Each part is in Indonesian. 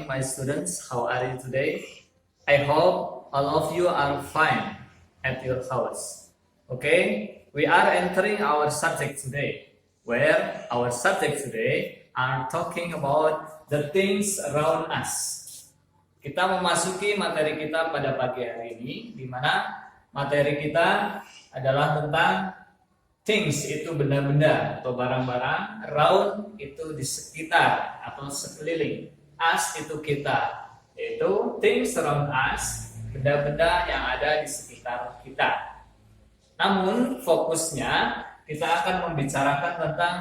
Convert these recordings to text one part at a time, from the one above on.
my students. How are you today? I hope all of you are fine at your house. Okay, we are entering our subject today, where our subject today are talking about the things around us. Kita memasuki materi kita pada pagi hari ini, di mana materi kita adalah tentang things, itu benda-benda atau barang-barang, around itu di sekitar atau sekeliling, us itu kita, yaitu things around us, benda-benda yang ada di sekitar kita. Namun fokusnya kita akan membicarakan tentang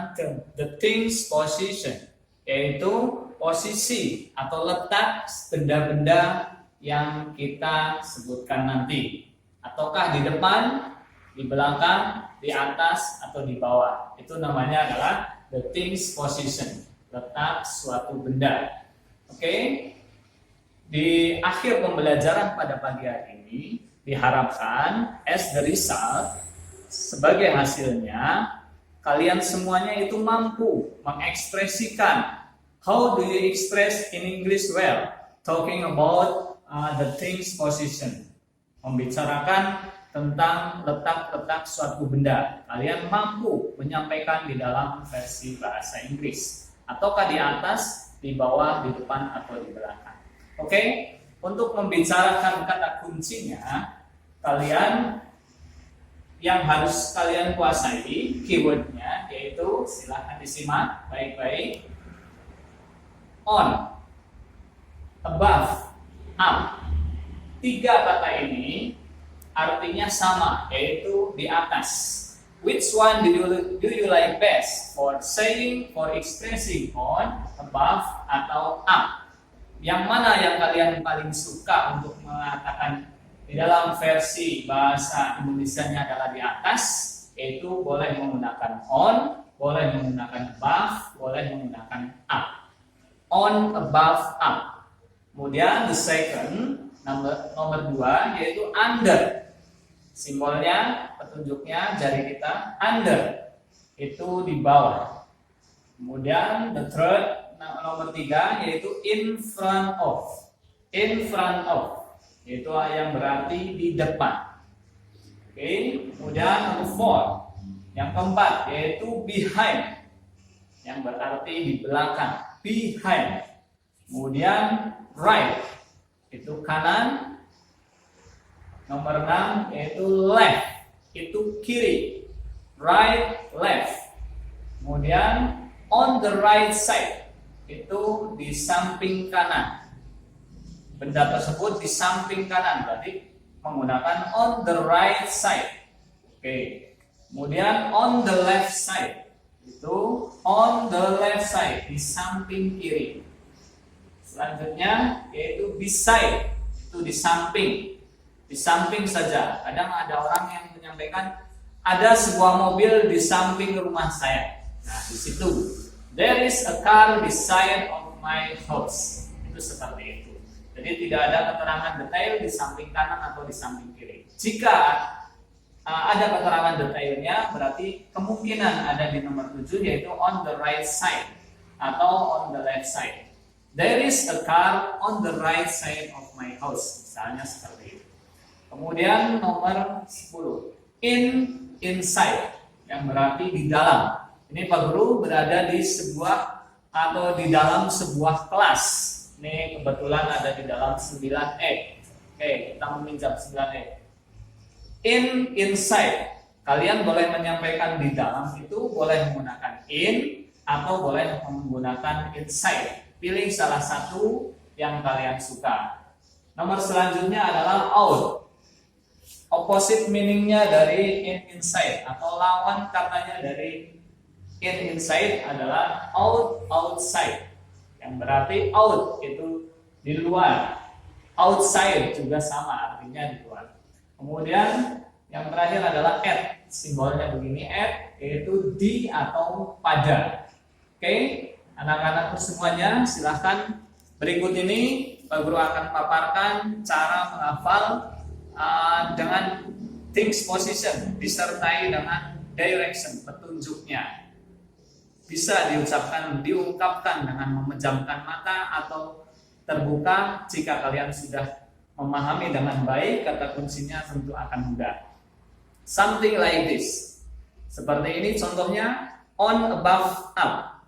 the things position, yaitu posisi atau letak benda-benda yang kita sebutkan nanti, ataukah di depan, di belakang, di atas, atau di bawah. Itu namanya adalah the things position, letak suatu benda. Oke, di akhir pembelajaran pada pagi hari ini diharapkan as the result, sebagai hasilnya kalian semuanya itu mampu mengekspresikan. How do you express in English well? Talking about the things position, membicarakan tentang letak-letak suatu benda. Kalian mampu menyampaikan di dalam versi bahasa Inggris, ataukah di atas, di bawah, di depan, atau di belakang. Oke, untuk membicarakan kata kuncinya, kalian yang harus kalian kuasai keywordnya, yaitu silahkan disimak baik-baik. On, above, up. 3 kata ini artinya sama, yaitu di atas. Which one do you like best for saying, for expressing on, above, atau up? Yang mana yang kalian paling suka untuk mengatakan di dalam versi bahasa Indonesianya adalah di atas? Yaitu boleh menggunakan on, boleh menggunakan above, boleh menggunakan up. On, above, up. Kemudian the second, nomor 2, yaitu under. Simbolnya, petunjuknya jari kita under, itu di bawah. Kemudian the third, nomor 3, yaitu in front of. In front of, yaitu yang berarti di depan. Oke, kemudian nomor 4, yang keempat, yaitu behind, yang berarti di belakang, behind. Kemudian right, itu kanan. Nomor 6, yaitu left, itu kiri. Right, left. Kemudian on the right side, itu di samping kanan. Benda tersebut di samping kanan, berarti menggunakan on the right side. Oke. Kemudian on the left side, itu on the left side, di samping kiri. Selanjutnya yaitu beside, itu di samping. Di samping saja. Kadang ada orang yang menyampaikan ada sebuah mobil di samping rumah saya. Nah, di situ there is a car beside of my house. Itu seperti itu. Jadi tidak ada keterangan detail di samping kanan atau di samping kiri. Jika ada keterangan detailnya, berarti kemungkinan ada di nomor 7, yaitu on the right side atau on the left side. There is a car on the right side of my house. Misalnya seperti itu. Kemudian nomor 10, inside, yang berarti di dalam. Ini Pak Guru berada di sebuah atau di dalam sebuah kelas. Ini kebetulan ada di dalam 9E. Oke, kita meminjam 9E. Inside, kalian boleh menyampaikan di dalam itu boleh menggunakan in atau boleh menggunakan inside. Pilih salah satu yang kalian suka. Nomor selanjutnya adalah out. Opposite meaningnya dari inside atau lawan katanya dari inside adalah outside, yang berarti out itu di luar, outside juga sama artinya di luar. Kemudian yang terakhir adalah at, simbolnya begini, at, yaitu di atau pada. Oke, anak-anakku semuanya silahkan. Berikut ini Pak Guru akan paparkan cara menghafal dengan things position disertai dengan direction, petunjuknya. Bisa diucapkan, diungkapkan dengan memejamkan mata atau terbuka. Jika kalian sudah memahami dengan baik, kata kuncinya tentu akan mudah. Something like this. Seperti ini contohnya, on, above, up.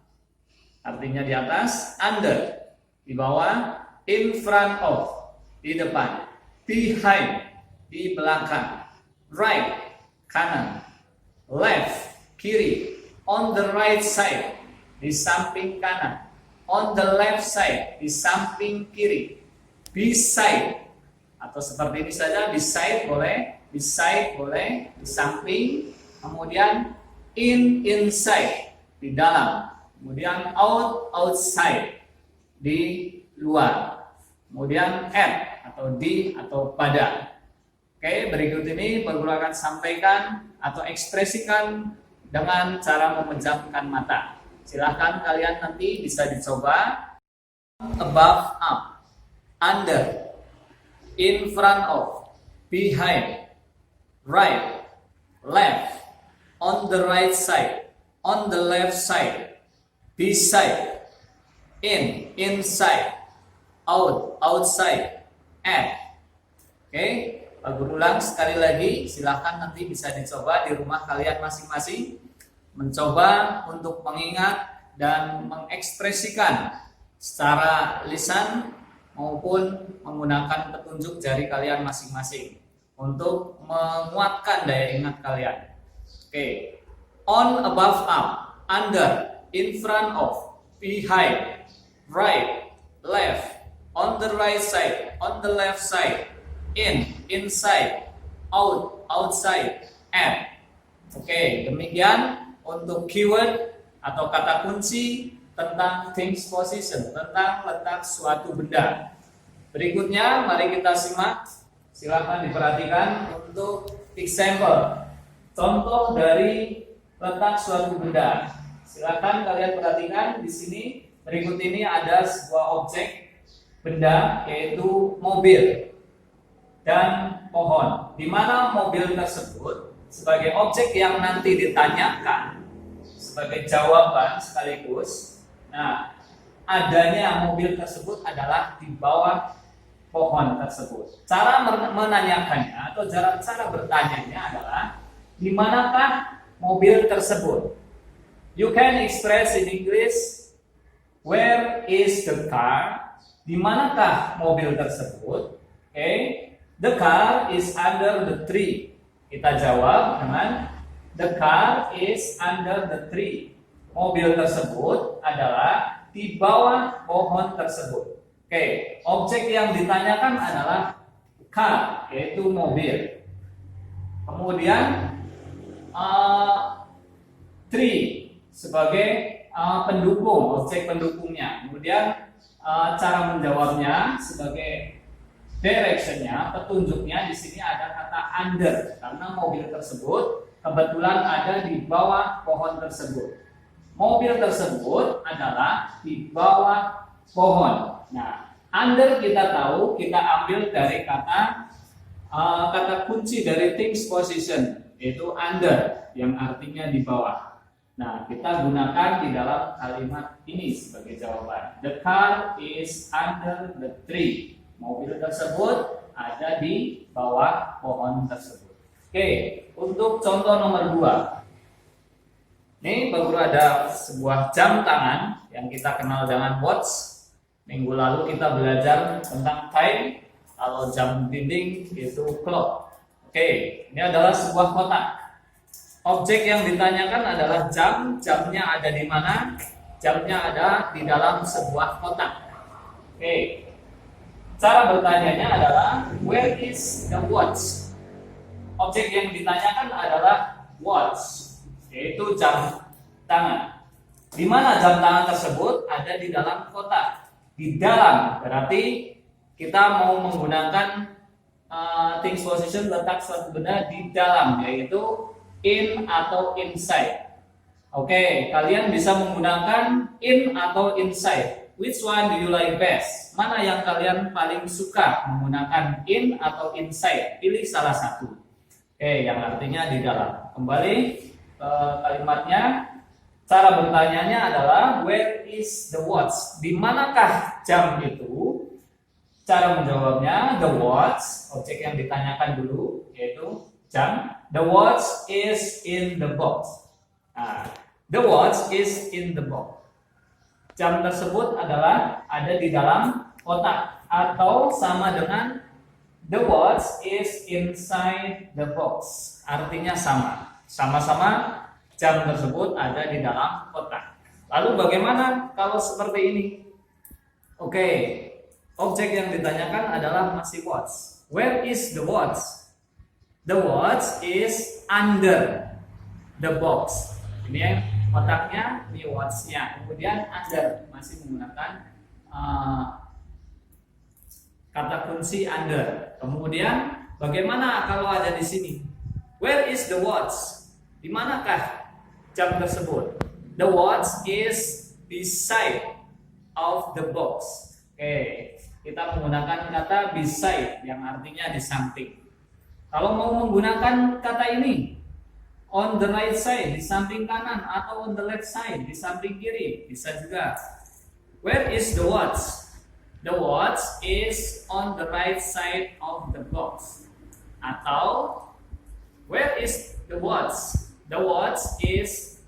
Artinya di atas, under, di bawah, in front of, di depan, behind, di belakang, right, kanan, left, kiri, on the right side, di samping kanan, on the left side, di samping kiri, beside, atau seperti ini saja, beside boleh, di samping, kemudian inside, di dalam, kemudian outside, di luar, kemudian at, atau di, atau pada. Oke, berikut ini guru akan sampaikan atau ekspresikan dengan cara memejamkan mata. Silahkan kalian nanti bisa dicoba. Above, up, under, in front of, behind, right, left, on the right side, on the left side, beside, inside, outside, at. Oke, guru ulang sekali lagi. Silahkan nanti bisa dicoba di rumah kalian masing-masing, mencoba untuk mengingat dan mengekspresikan secara lisan maupun menggunakan petunjuk jari kalian masing-masing untuk menguatkan daya ingat kalian. Oke, on, above, up, under, in front of, behind, right, left, on the right side, on the left side, inside, outside, at. Oke, demikian untuk keyword atau kata kunci tentang things position, tentang letak suatu benda. Berikutnya mari kita simak. Silahkan diperhatikan untuk example, contoh dari letak suatu benda. Silahkan kalian perhatikan di sini. Berikut ini ada sebuah objek benda, yaitu mobil dan pohon. Di mana mobil tersebut sebagai objek yang nanti ditanyakan sebagai jawaban sekaligus. Nah, adanya mobil tersebut adalah di bawah pohon tersebut. Cara menanyakannya atau cara bertanyanya adalah di manakah mobil tersebut? You can express in English, where is the car? Di manakah mobil tersebut? Okay. The car is under the tree. Kita jawab dengan the car is under the tree. Mobil tersebut adalah di bawah pohon tersebut. Oke, objek yang ditanyakan adalah car, yaitu mobil. Kemudian tree sebagai pendukung, objek pendukungnya. Kemudian cara menjawabnya sebagai directionnya, petunjuknya di sini ada kata under, karena mobil tersebut kebetulan ada di bawah pohon tersebut. Mobil tersebut adalah di bawah pohon. Nah, under kita tahu kita ambil dari kata kunci dari things position, yaitu under, yang artinya di bawah. Nah, kita gunakan di dalam kalimat ini sebagai jawaban. The car is under the tree. Mobil tersebut ada di bawah pohon tersebut. Oke, untuk contoh nomor 2. Ini baru ada sebuah jam tangan yang kita kenal dengan watch. Minggu lalu kita belajar tentang time. Kalau jam dinding itu clock. Oke, ini adalah sebuah kotak. Objek yang ditanyakan adalah jam. Jamnya ada di mana? Jamnya ada di dalam sebuah kotak. Oke. Cara bertanyanya adalah where is the watch? Objek yang ditanyakan adalah watch, yaitu jam tangan. Di mana jam tangan tersebut? Ada di dalam kotak. Di dalam berarti kita mau menggunakan things position, letak suatu benda di dalam, yaitu in atau inside. Oke, kalian bisa menggunakan in atau inside. Which one do you like best? Mana yang kalian paling suka menggunakan in atau inside? Pilih salah satu. Oke, yang artinya di dalam. Kembali ke kalimatnya. Cara bertanyanya adalah where is the watch? Di manakah jam itu? Cara menjawabnya, the watch, objek yang ditanyakan dulu, yaitu jam. The watch is in the box. Nah, the watch is in the box. Jam tersebut adalah ada di dalam kotak, atau sama dengan the watch is inside the box. Artinya sama. Sama-sama jam tersebut ada di dalam kotak. Lalu bagaimana kalau seperti ini? Oke. Objek yang ditanyakan adalah masih watch. Where is the watch? The watch is under the box. Ini ya, kotaknya, ini watch-nya. Kemudian under, masih menggunakan kata kunci under. Kemudian bagaimana kalau ada di sini? Where is the watch? Di manakah jam tersebut? The watch is beside of the box. Oke. Kita menggunakan kata beside yang artinya di samping. Kalau mau menggunakan kata ini, on the right side, di samping kanan, atau on the left side, di samping kiri, bisa juga. Where is the watch? The watch is on the right side of the box. Atau where is the watch? The watch is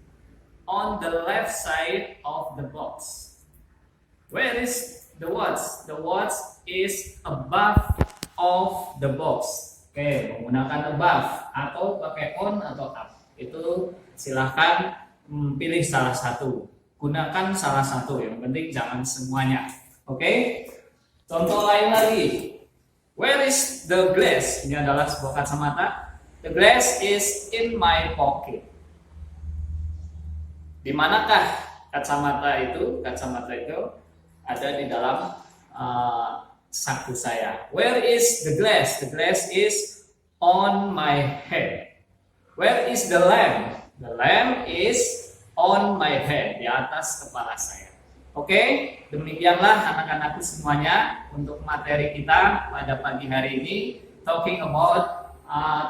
on the left side of the box. Where is the watch? The watch is above of the box. Oke, menggunakan above atau pakai on atau up. Itu silahkan pilih salah satu. Gunakan salah satu, yang penting jangan semuanya. Oke? Contoh lain lagi. Where is the glass? Ini adalah sebuah kacamata. The glass is in my pocket. Di manakah kacamata itu? Kacamata itu ada di dalam saku saya. Where is the glass? The glass is on my head. Where is the lamp? The lamp is on my head, di atas kepala saya. Oke, demikianlah anak-anakku semuanya untuk materi kita pada pagi hari ini, talking about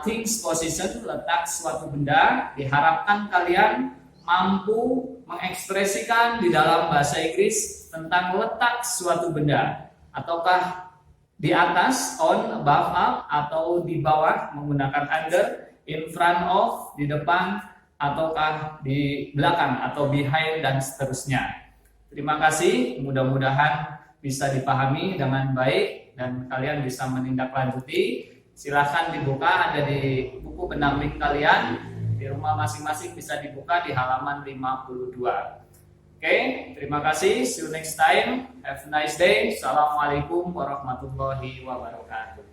things position, letak suatu benda. Diharapkan kalian mampu mengekspresikan di dalam bahasa Inggris tentang letak suatu benda, ataukah di atas, on, above, up, atau di bawah menggunakan under, in front of, di depan, ataukah di belakang atau behind, dan seterusnya. Terima kasih, mudah-mudahan bisa dipahami dengan baik dan kalian bisa menindaklanjuti. Silahkan dibuka, ada di buku pendamping kalian. Di rumah masing-masing bisa dibuka di halaman 52. Oke, terima kasih. See you next time. Have a nice day. Assalamualaikum warahmatullahi wabarakatuh.